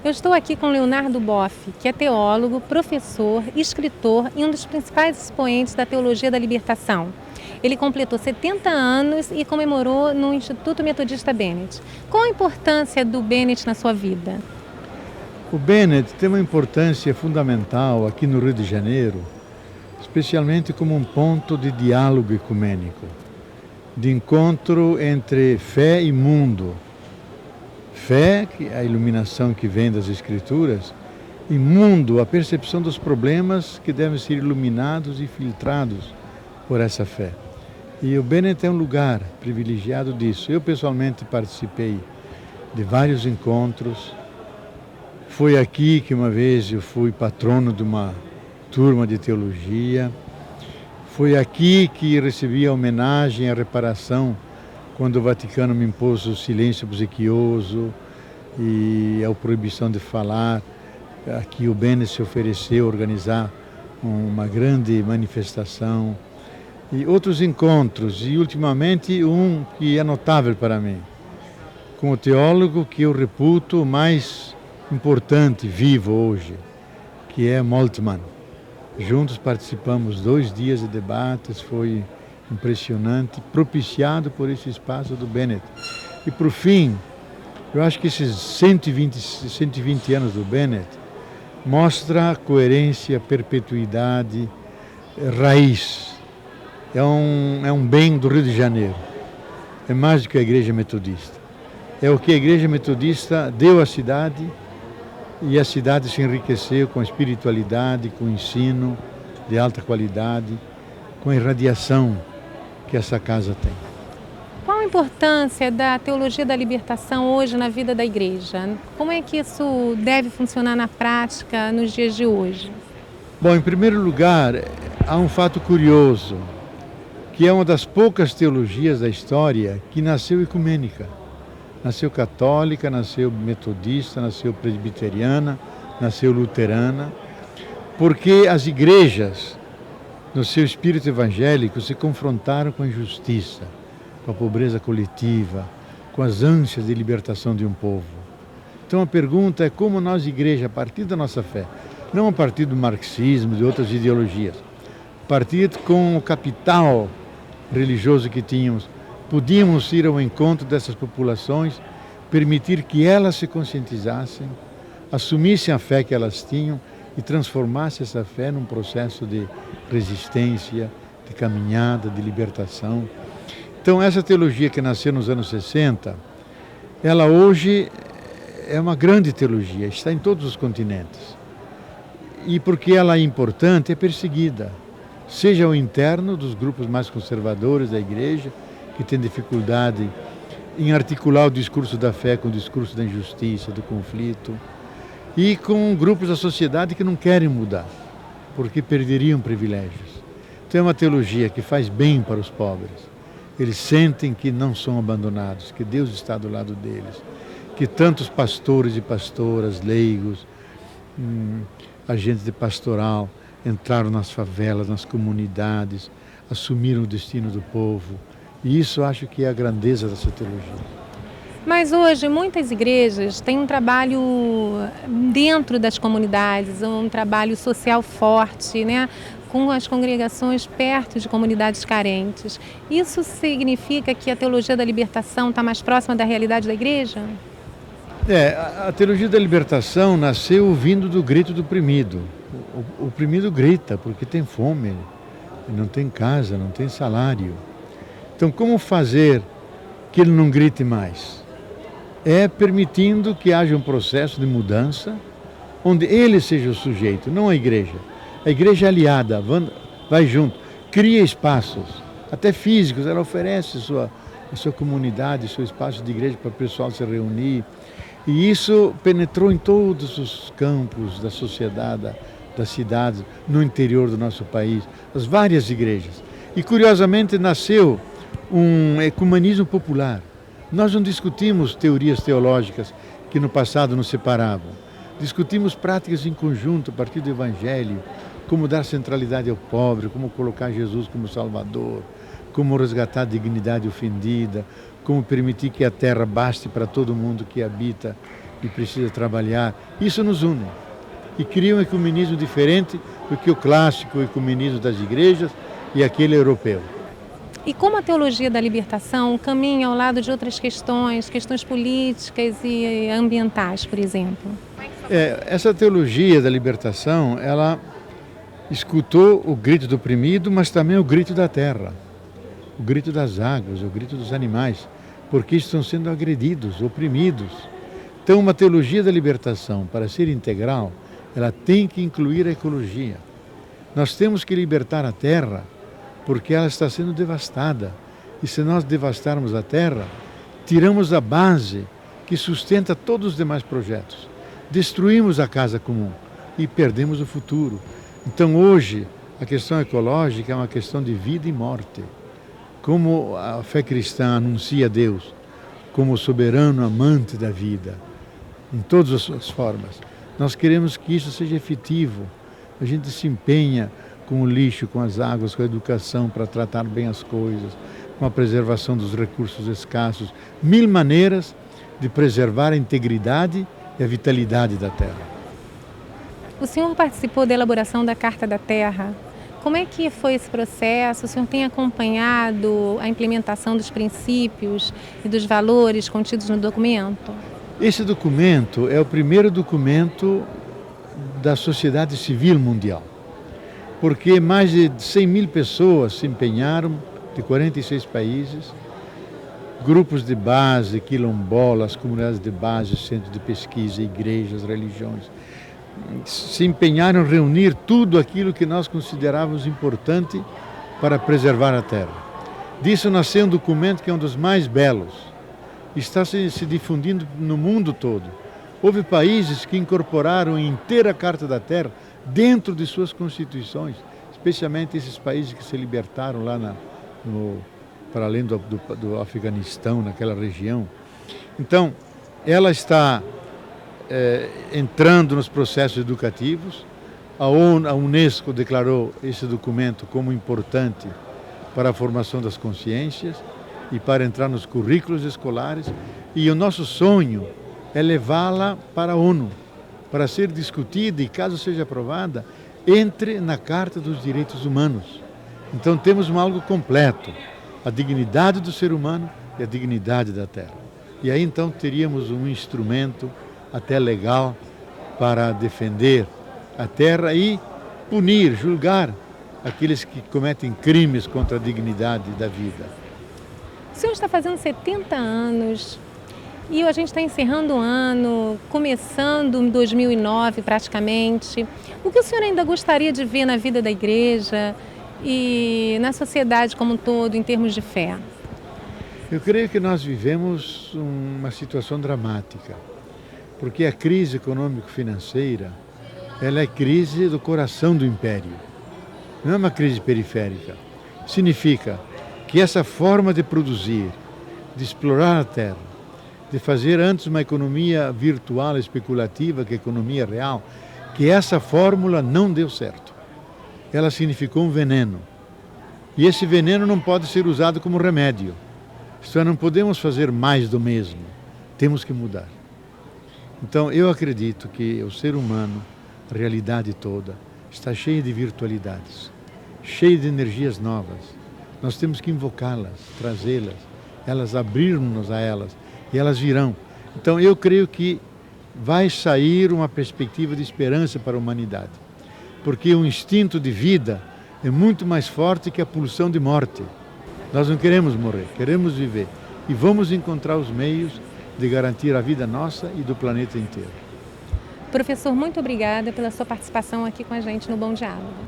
Eu estou aqui com Leonardo Boff, que é teólogo, professor, escritor e um dos principais expoentes da teologia da libertação. Ele completou 70 anos e comemorou no Instituto Metodista Bennett. Qual a importância do Bennett na sua vida? O Bennett tem uma importância fundamental aqui no Rio de Janeiro, especialmente como um ponto de diálogo ecumênico, de encontro entre fé e mundo. Fé, que é a iluminação que vem das Escrituras, e mundo, a percepção dos problemas que devem ser iluminados e filtrados por essa fé. E o Bennett é um lugar privilegiado disso. Eu pessoalmente participei de vários encontros. Foi aqui que uma vez eu fui patrono de uma turma de teologia. Foi aqui que recebi a homenagem, a reparação, quando o Vaticano me impôs o silêncio obsequioso e a proibição de falar. Aqui o Bennett se ofereceu a organizar uma grande manifestação e outros encontros, e ultimamente um que é notável para mim, com o teólogo que eu reputo mais importante, vivo hoje, que é Moltmann. Juntos participamos 2 dias de debates, foi impressionante, propiciado por esse espaço do Bennett. E por fim, eu acho que esses 120 anos do Bennett mostra a coerência, perpetuidade, raiz. É um bem do Rio de Janeiro. É mais do que a Igreja Metodista. É o que a Igreja Metodista deu à cidade, e a cidade se enriqueceu com a espiritualidade, com o ensino de alta qualidade, com a irradiação que essa casa tem. Qual a importância da teologia da libertação hoje na vida da igreja? Como é que isso deve funcionar na prática nos dias de hoje? Bom, em primeiro lugar, há um fato curioso, que é uma das poucas teologias da história que nasceu ecumênica. Nasceu católica, nasceu metodista, nasceu presbiteriana, nasceu luterana, porque as igrejas, no seu espírito evangélico, se confrontaram com a injustiça, com a pobreza coletiva, com as ânsias de libertação de um povo. Então a pergunta é como nós, igreja, a partir da nossa fé, não a partir do marxismo, de outras ideologias, a partir com o capital religioso que tínhamos, podíamos ir ao encontro dessas populações, permitir que elas se conscientizassem, assumissem a fé que elas tinham e transformassem essa fé num processo de resistência, de caminhada, de libertação. Então essa teologia que nasceu nos anos 60, ela hoje é uma grande teologia, está em todos os continentes. E porque ela é importante, é perseguida, seja ao interno dos grupos mais conservadores da igreja, que tem dificuldade em articular o discurso da fé com o discurso da injustiça, do conflito, e com grupos da sociedade que não querem mudar, porque perderiam privilégios. Então é uma teologia que faz bem para os pobres. Eles sentem que não são abandonados, que Deus está do lado deles, que tantos pastores e pastoras, leigos, agentes de pastoral, entraram nas favelas, nas comunidades, assumiram o destino do povo. E isso acho que é a grandeza dessa teologia. Mas hoje muitas igrejas têm um trabalho dentro das comunidades, um trabalho social forte, né? Com as congregações perto de comunidades carentes. Isso significa que a teologia da libertação está mais próxima da realidade da igreja? A teologia da libertação nasceu vindo do grito do oprimido. O oprimido grita porque tem fome, não tem casa, não tem salário. Então, como fazer que ele não grite mais? É permitindo que haja um processo de mudança, onde ele seja o sujeito, não a igreja. A igreja é aliada, vai junto, cria espaços, até físicos, ela oferece a sua comunidade, seu espaço de igreja para o pessoal se reunir. E isso penetrou em todos os campos da sociedade, das cidades, no interior do nosso país, as várias igrejas. E curiosamente nasceu um ecumenismo popular. Nós não discutimos teorias teológicas que no passado nos separavam. Discutimos práticas em conjunto a partir do Evangelho, como dar centralidade ao pobre, como colocar Jesus como Salvador, como resgatar a dignidade ofendida, como permitir que a terra baste para todo mundo que habita e precisa trabalhar. Isso nos une e cria um ecumenismo diferente do que o clássico ecumenismo das igrejas e aquele europeu. E como a teologia da libertação caminha ao lado de outras questões políticas e ambientais, por exemplo? Essa teologia da libertação, ela escutou o grito do oprimido, mas também o grito da terra, o grito das águas, o grito dos animais, porque estão sendo agredidos, oprimidos. Então, uma teologia da libertação, para ser integral, ela tem que incluir a ecologia. Nós temos que libertar a terra, porque ela está sendo devastada. E se nós devastarmos a terra, tiramos a base que sustenta todos os demais projetos. Destruímos a casa comum e perdemos o futuro. Então hoje, a questão ecológica é uma questão de vida e morte. Como a fé cristã anuncia Deus como soberano amante da vida, em todas as suas formas, nós queremos que isso seja efetivo. A gente se empenha com o lixo, com as águas, com a educação para tratar bem as coisas, com a preservação dos recursos escassos, 1000 maneiras de preservar a integridade e a vitalidade da terra. O senhor participou da elaboração da Carta da Terra. Como é que foi esse processo? O senhor tem acompanhado a implementação dos princípios e dos valores contidos no documento? Esse documento é o primeiro documento da sociedade civil mundial, porque mais de 100.000 pessoas se empenharam, de 46 países, grupos de base, quilombolas, comunidades de base, centros de pesquisa, igrejas, religiões, se empenharam em reunir tudo aquilo que nós considerávamos importante para preservar a terra. Disso nasceu um documento que é um dos mais belos, está se difundindo no mundo todo. Houve países que incorporaram inteira a Carta da Terra dentro de suas constituições, especialmente esses países que se libertaram lá para além do Afeganistão, naquela região. Então, ela está entrando nos processos educativos. A Unesco declarou esse documento como importante para a formação das consciências e para entrar nos currículos escolares. E o nosso sonho é levá-la para a ONU, para ser discutida e, caso seja aprovada, entre na Carta dos Direitos Humanos. Então temos algo completo, a dignidade do ser humano e a dignidade da terra. E aí então teríamos um instrumento até legal para defender a terra e punir, julgar aqueles que cometem crimes contra a dignidade da vida. O senhor está fazendo 70 anos e a gente está encerrando o ano, começando em 2009 praticamente. O que o senhor ainda gostaria de ver na vida da igreja e na sociedade como um todo, em termos de fé? Eu creio que nós vivemos uma situação dramática, porque a crise econômico-financeira, ela é crise do coração do império, não é uma crise periférica. Significa que essa forma de produzir, de explorar a terra, de fazer antes uma economia virtual, especulativa, que a economia real, que essa fórmula não deu certo. Ela significou um veneno. E esse veneno não pode ser usado como remédio. Isto é, não podemos fazer mais do mesmo. Temos que mudar. Então, eu acredito que o ser humano, a realidade toda, está cheia de virtualidades, cheia de energias novas. Nós temos que invocá-las, trazê-las, elas abrirmos a elas e elas virão. Então, eu creio que vai sair uma perspectiva de esperança para a humanidade, porque o instinto de vida é muito mais forte que a pulsão de morte. Nós não queremos morrer, queremos viver e vamos encontrar os meios de garantir a vida nossa e do planeta inteiro. Professor, muito obrigada pela sua participação aqui com a gente no Bom Diálogo.